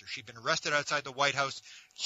She'd been arrested outside the White House.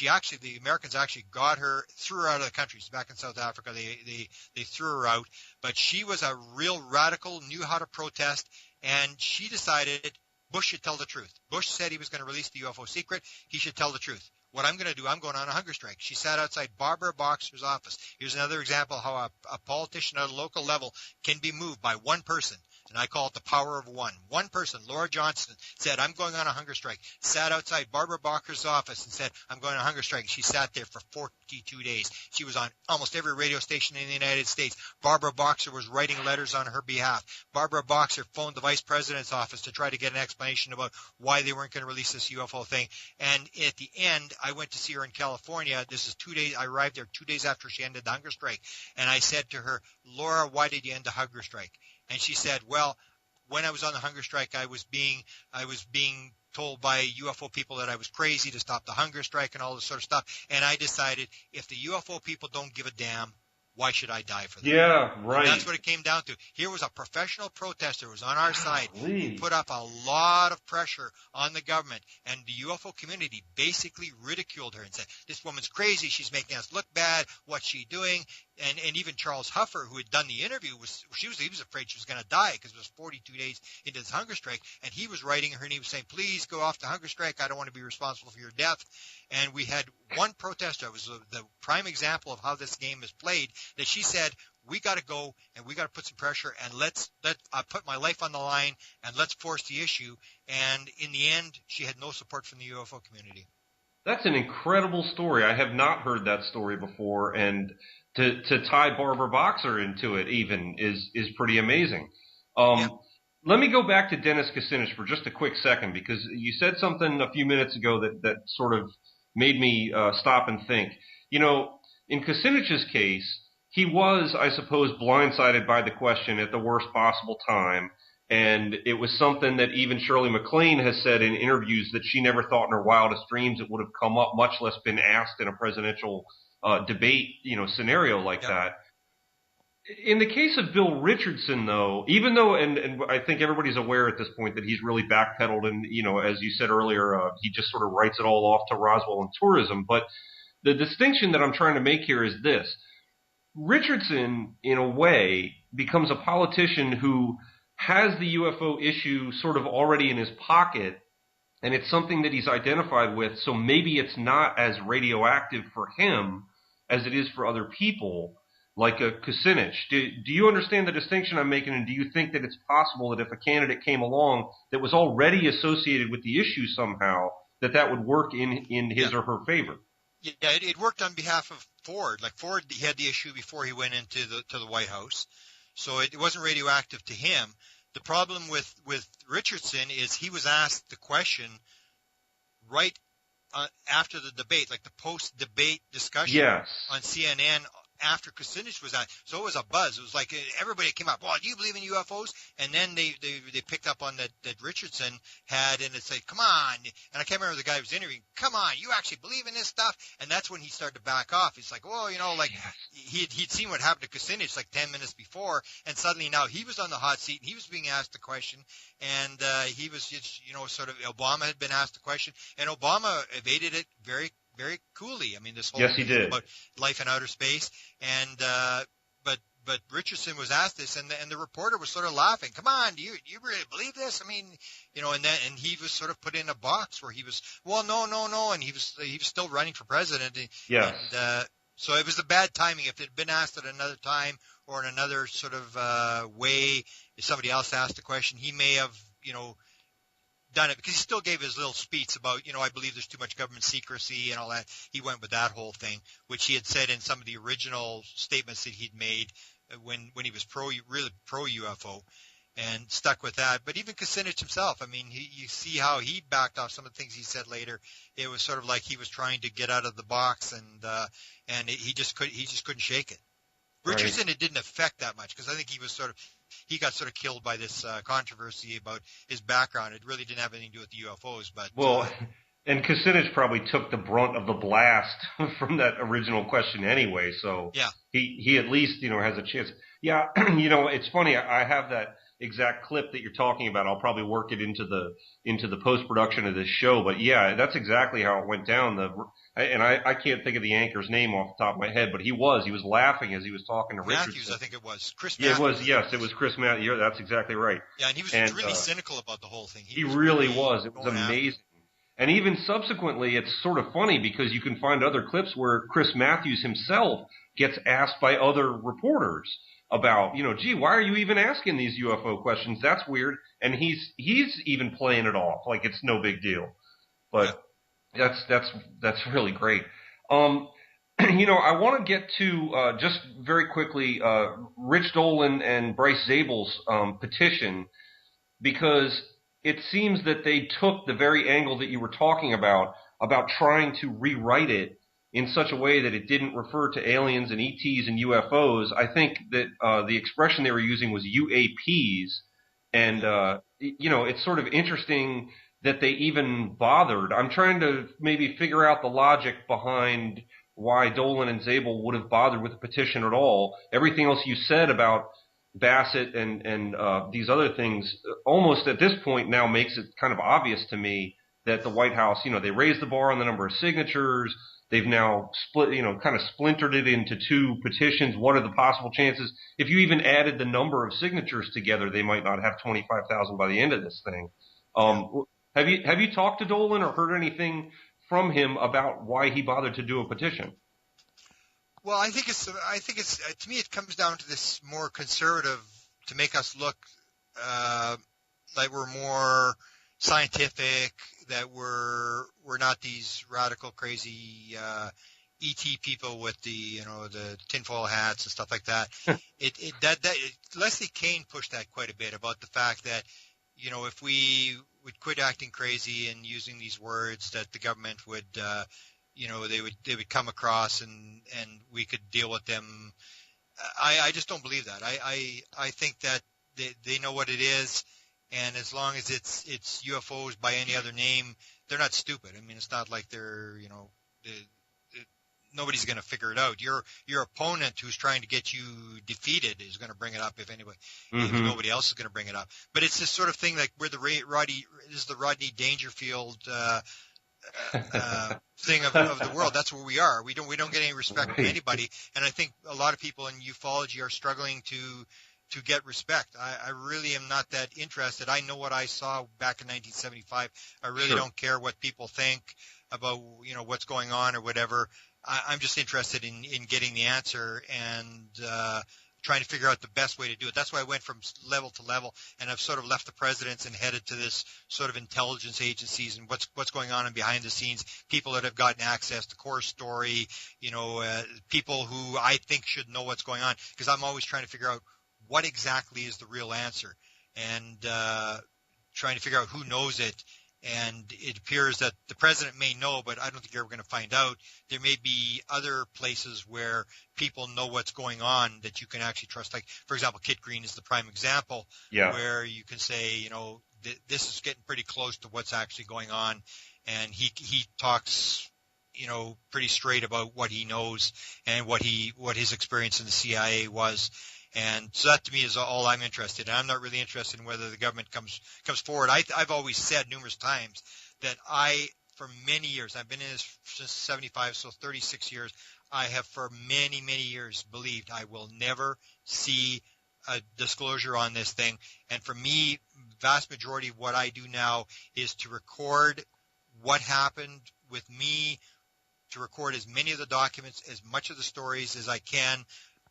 The Americans actually got her, threw her out of the country. She's back in South Africa. They threw her out. But she was a real radical, knew how to protest, and she decided Bush should tell the truth. Bush said he was going to release the UFO secret. He should tell the truth. What I'm going to do, I'm going on a hunger strike. She sat outside Barbara Boxer's office. Here's another example of how a politician at a local level can be moved by one person. And I call it the power of one. One person, Laura Johnston, said, I'm going on a hunger strike. Sat outside Barbara Boxer's office and said, I'm going on a hunger strike. She sat there for 42 days. She was on almost every radio station in the United States. Barbara Boxer was writing letters on her behalf. Barbara Boxer phoned the vice president's office to try to get an explanation about why they weren't going to release this UFO thing. And at the end, I went to see her in California. This is 2 days. I arrived there 2 days after she ended the hunger strike. And I said to her, Laura, why did you end the hunger strike? And she said, well, when I was on the hunger strike, I was being told by UFO people that I was crazy to stop the hunger strike and all this sort of stuff. And I decided if the UFO people don't give a damn, why should I die for them? Yeah, right. And that's what it came down to. Here was a professional protester who was on our side who put up a lot of pressure on the government, and the UFO community basically ridiculed her and said, this woman's crazy, she's making us look bad, what's she doing? And even Charles Huffer, who had done the interview, he was afraid she was going to die because it was 42 days into this hunger strike, and he was writing her and he was saying, please go off the hunger strike, I don't want to be responsible for your death. And we had one protester, it was the prime example of how this game is played, that she said, we got to go and we got to put some pressure and I put my life on the line and let's force the issue. And in the end, she had no support from the UFO community. That's an incredible story. I have not heard that story before, and to tie Barbara Boxer into it even is pretty amazing. Yeah. Let me go back to Dennis Kucinich for just a quick second, because you said something a few minutes ago that sort of made me stop and think. You know, in Kucinich's case, he was, I suppose, blindsided by the question at the worst possible time, and it was something that even Shirley MacLaine has said in interviews that she never thought in her wildest dreams it would have come up, much less been asked in a presidential debate, scenario like that. In the case of Bill Richardson, though, even though, and I think everybody's aware at this point that he's really backpedaled, and, as you said earlier, he just sort of writes it all off to Roswell and tourism. But the distinction that I'm trying to make here is this. Richardson, in a way, becomes a politician who has the UFO issue sort of already in his pocket, and it's something that he's identified with, so maybe it's not as radioactive for him as it is for other people, like a Kucinich. Do you understand the distinction I'm making, and do you think that it's possible that if a candidate came along that was already associated with the issue somehow, that would work in his or her favor? Yeah, it worked on behalf of Ford. Like Ford, he had the issue before he went into the White House, so it wasn't radioactive to him. The problem with Richardson is he was asked the question right after the debate, like the post-debate discussion on CNN after Kucinich was on. So it was a buzz. It was like everybody came up, well, do you believe in UFOs? And then they picked up on that Richardson had, and it said, come on. And I can't remember the guy who was interviewing, come on, you actually believe in this stuff? And that's when he started to back off. He's like, well, he'd seen what happened to Kucinich like 10 minutes before, and suddenly now he was on the hot seat, and he was being asked the question, and he was just, sort of, Obama had been asked the question, and Obama evaded it very, very coolly. I mean, this whole thing about life in outer space, and but Richardson was asked this, and the reporter was sort of laughing. Come on, do you really believe this? I mean, and he was sort of put in a box where he was, well, no, and he was still running for president. Yes. And so it was the bad timing. If it had been asked at another time or in another sort of way, if somebody else asked the question, he may have, done it, because he still gave his little speech about, I believe there's too much government secrecy and all that. He went with that whole thing, which he had said in some of the original statements that he'd made when he was really pro UFO, and stuck with that. But even Kucinich himself, I mean, you see how he backed off some of the things he said later. It was sort of like he was trying to get out of the box, and he just couldn't shake it. Richardson, it didn't affect that much, because I think he got sort of killed by this controversy about his background. It really didn't have anything to do with the UFOs. But and Kucinich probably took the brunt of the blast from that original question anyway. So he at least has a chance. Yeah, it's funny. I have that exact clip that you're talking about. I'll probably work it into the post production of this show. But yeah, that's exactly how it went down. I can't think of the anchor's name off the top of my head, but he was laughing as he was talking to Matthews, Richardson. I think it was Chris. Yeah, Matthews, it was Chris Matthews. Yeah, that's exactly right. Yeah, and he was really cynical about the whole thing. He really was. It was amazing. And even subsequently, it's sort of funny because you can find other clips where Chris Matthews himself gets asked by other reporters about, gee, why are you even asking these UFO questions? That's weird. And he's even playing it off like it's no big deal. But that's really great. I want to get to just very quickly Rich Dolan and Bryce Zabel's petition, because it seems that they took the very angle that you were talking about trying to rewrite it in such a way that it didn't refer to aliens and ETs and UFOs. I think that the expression they were using was UAPs, and it's sort of interesting that they even bothered. I'm trying to maybe figure out the logic behind why Dolan and Zabel would have bothered with the petition at all. Everything else you said about Bassett and these other things almost at this point now makes it kind of obvious to me that the White House, they raised the bar on the number of signatures. They've now kind of splintered it into two petitions. What are the possible chances? If you even added the number of signatures together, they might not have 25,000 by the end of this thing. Have you talked to Dolan or heard anything from him about why he bothered to do a petition? Well, I think it's to me it comes down to this more conservative, to make us look like we're more scientific, that we're not these radical, crazy ET people with the tinfoil hats and stuff like that. Leslie Kean pushed that quite a bit about the fact that if we would quit acting crazy and using these words, that the government would they would come across and we could deal with them. I just don't believe that. I think that they know what it is, and as long as it's UFOs by any other name, they're not stupid. I mean, it's not like they're nobody's going to figure it out. Your opponent who's trying to get you defeated is going to bring it up if nobody else is going to bring it up. But it's this sort of thing like where the Rodney Dangerfield thing of the world. That's where we are. We don't get any respect from anybody, and I think a lot of people in ufology are struggling to get respect. I really am not that interested. I know what I saw back in 1975. I really don't care what people think about what's going on or whatever. I'm just interested in getting the answer and trying to figure out the best way to do it. That's why I went from level to level, and I've sort of left the presidents and headed to this sort of intelligence agencies and what's going on in behind the scenes, people that have gotten access to core story, people who I think should know what's going on, because I'm always trying to figure out what exactly is the real answer, and trying to figure out who knows it. And it appears that the president may know, but I don't think you're ever going to find out. There may be other places where people know what's going on that you can actually trust. Like, for example, Kit Green is the prime example, where you can say, this is getting pretty close to what's actually going on. And he talks, pretty straight about what he knows and what his experience in the CIA was. And so that to me is all I'm interested in. I'm not really interested in whether the government comes forward. I've always said numerous times that for many years, I've been in this since 75, so 36 years, I have for many, many years believed I will never see a disclosure on this thing. And for me, vast majority of what I do now is to record what happened with me, to record as many of the documents, as much of the stories as I can,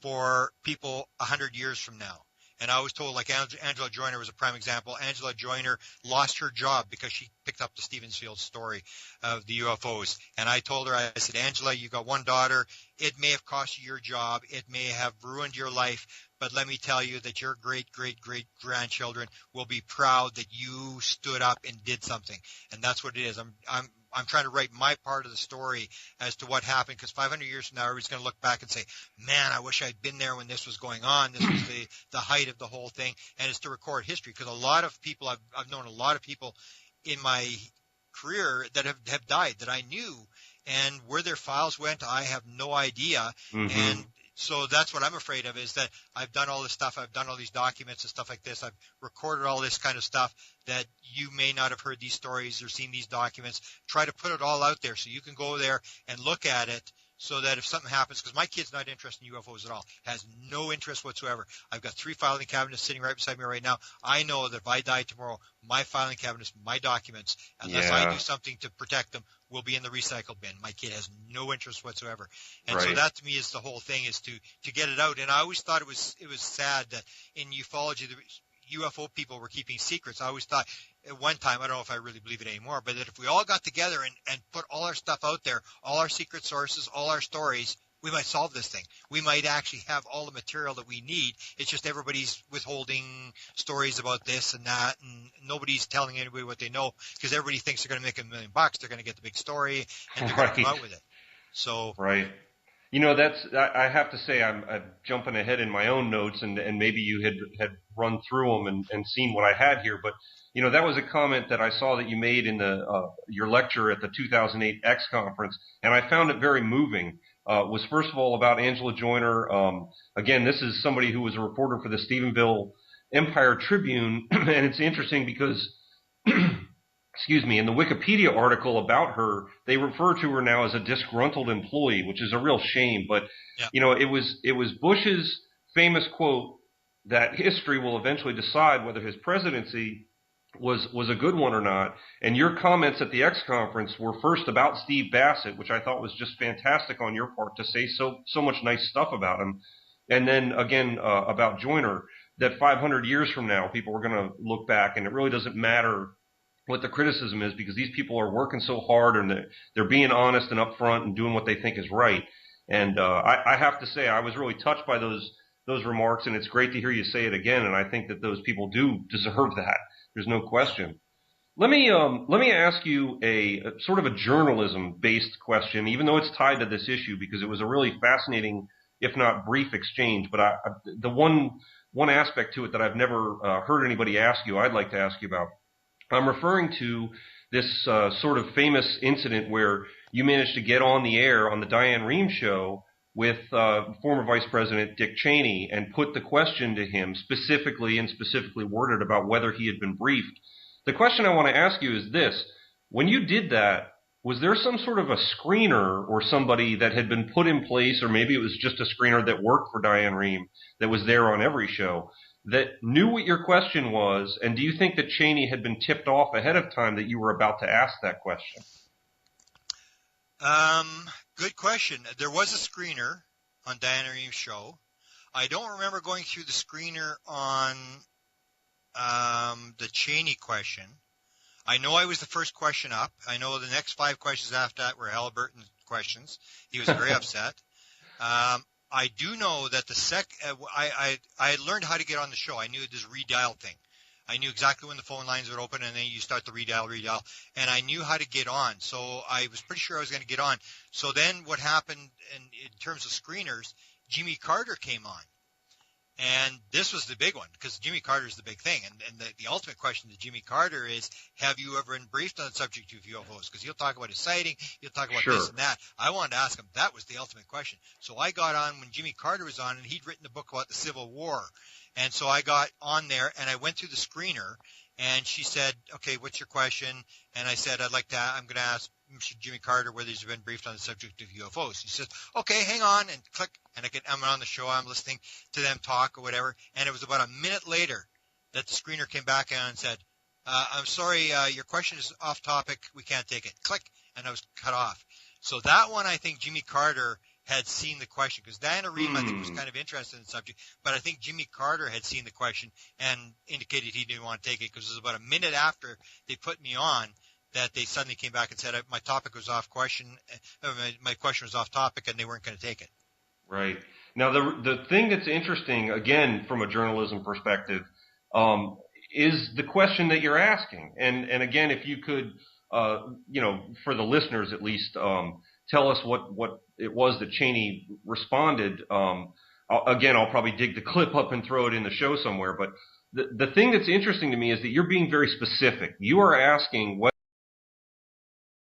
for people 100 years from now. And I was told, like Angela Joyner was a prime example. Angela Joyner lost her job because she picked up the Stevens Field story of the UFOs. And I told her, I said, Angela, you got one daughter. It may have cost you your job. It may have ruined your life. But let me tell you that your great-great-great-grandchildren will be proud that you stood up and did something. And that's what it is. I'm trying to write my part of the story as to what happened, because 500 years from now, everybody's going to look back and say, man, I wish I'd been there when this was going on. This was the height of the whole thing. And it's to record history, because a lot of people, I've known a lot of people in my career that have died that I knew, and where their files went, I have no idea. And So that's what I'm afraid of, is that I've done all this stuff. I've done all these documents and stuff like this. I've recorded all this kind of stuff that you may not have heard these stories or seen these documents. Try to put it all out there so you can go there and look at it, so that if something happens, because my kid's not interested in UFOs at all, has no interest whatsoever. I've got 3 filing cabinets sitting right beside me right now. I know that if I die tomorrow, my filing cabinets, my documents, unless I do something to protect them, will be in the recycle bin. My kid has no interest whatsoever. And so that to me is the whole thing, is to get it out. And I always thought it was sad that in ufology, the UFO people were keeping secrets. I always thought at one time, I don't know if I really believe it anymore, but that if we all got together and put all our stuff out there, all our secret sources, all our stories, we might solve this thing. We might actually have all the material that we need. It's just everybody's withholding stories about this and that, and nobody's telling anybody what they know, because everybody thinks they're going to make $1 million. They're going to get the big story, and they're going to come out with it. So You know, I have to say, I'm jumping ahead in my own notes, and maybe you had run through them and seen what I had here, but you know, that was a comment that I saw that you made in your lecture at the 2008 X conference, and I found it very moving. Was first of all about Angela Joyner. Again, this is somebody who was a reporter for the Stephenville Empire Tribune, and it's interesting because excuse me, in the Wikipedia article about her, they refer to her now as a disgruntled employee, which is a real shame. But, you know, it was Bush's famous quote that history will eventually decide whether his presidency was a good one or not. And your comments at the X conference were first about Steve Bassett, which I thought was just fantastic on your part to say so much nice stuff about him. And then again, about Joyner, that 500 years from now, people are going to look back and it really doesn't matter what the criticism is, because these people are working so hard and they're being honest and upfront and doing what they think is right. And I have to say, I was really touched by those remarks, and it's great to hear you say it again. And I think that those people do deserve that. There's no question. Let me ask you a sort of a journalism-based question, even though it's tied to this issue, because it was a really fascinating, if not brief, exchange. But the one aspect to it that I've never heard anybody ask you, I'd like to ask you about. I'm referring to this sort of famous incident where you managed to get on the air on the Diane Rehm show with former Vice President Dick Cheney and put the question to him specifically worded about whether he had been briefed. The question I want to ask you is this. When you did that, was there some sort of a screener or somebody that had been put in place, or maybe it was just a screener that worked for Diane Rehm that was there on every show, that knew what your question was? And do you think that Cheney had been tipped off ahead of time that you were about to ask that question? Good question. There was a screener on Diane Reehm's show. I don't remember going through the screener on the Cheney question. I know I was the first question up. I know the next 5 questions after that were Halliburton questions. He was very upset. I do know that I had learned how to get on the show. I knew this redial thing. I knew exactly when the phone lines would open, and then you start the redial, and I knew how to get on. So I was pretty sure I was going to get on. So then what happened in terms of screeners, Jimmy Carter came on. And this was the big one, because Jimmy Carter is the big thing. And the ultimate question to Jimmy Carter is, have you ever been briefed on the subject of UFOs? Because he'll talk about his sighting, he'll talk about this and that. I wanted to ask him. That was the ultimate question. So I got on when Jimmy Carter was on, and he'd written a book about the Civil War. And so I got on there, and I went through the screener, and she said, okay, what's your question? And I said, I'm going to ask Mr. Jimmy Carter whether he's been briefed on the subject of UFOs. He says, okay, hang on, and click. And I'm on the show, I'm listening to them talk or whatever. And it was about a minute later that the screener came back on and said, I'm sorry, your question is off topic. We can't take it. Click. And I was cut off. So that one, I think Jimmy Carter had seen the question, because Diana Rehm, I think, was kind of interested in the subject, but I think Jimmy Carter had seen the question and indicated he didn't want to take it, because it was about a minute after they put me on that they suddenly came back and said my topic was off question, my question was off topic, and they weren't going to take it. Right. Now, the thing that's interesting, again, from a journalism perspective, is the question that you're asking. And again, if you could, for the listeners at least, tell us what it was that Cheney responded. I'll probably dig the clip up and throw it in the show somewhere. But the thing that's interesting to me is that you're being very specific. You are asking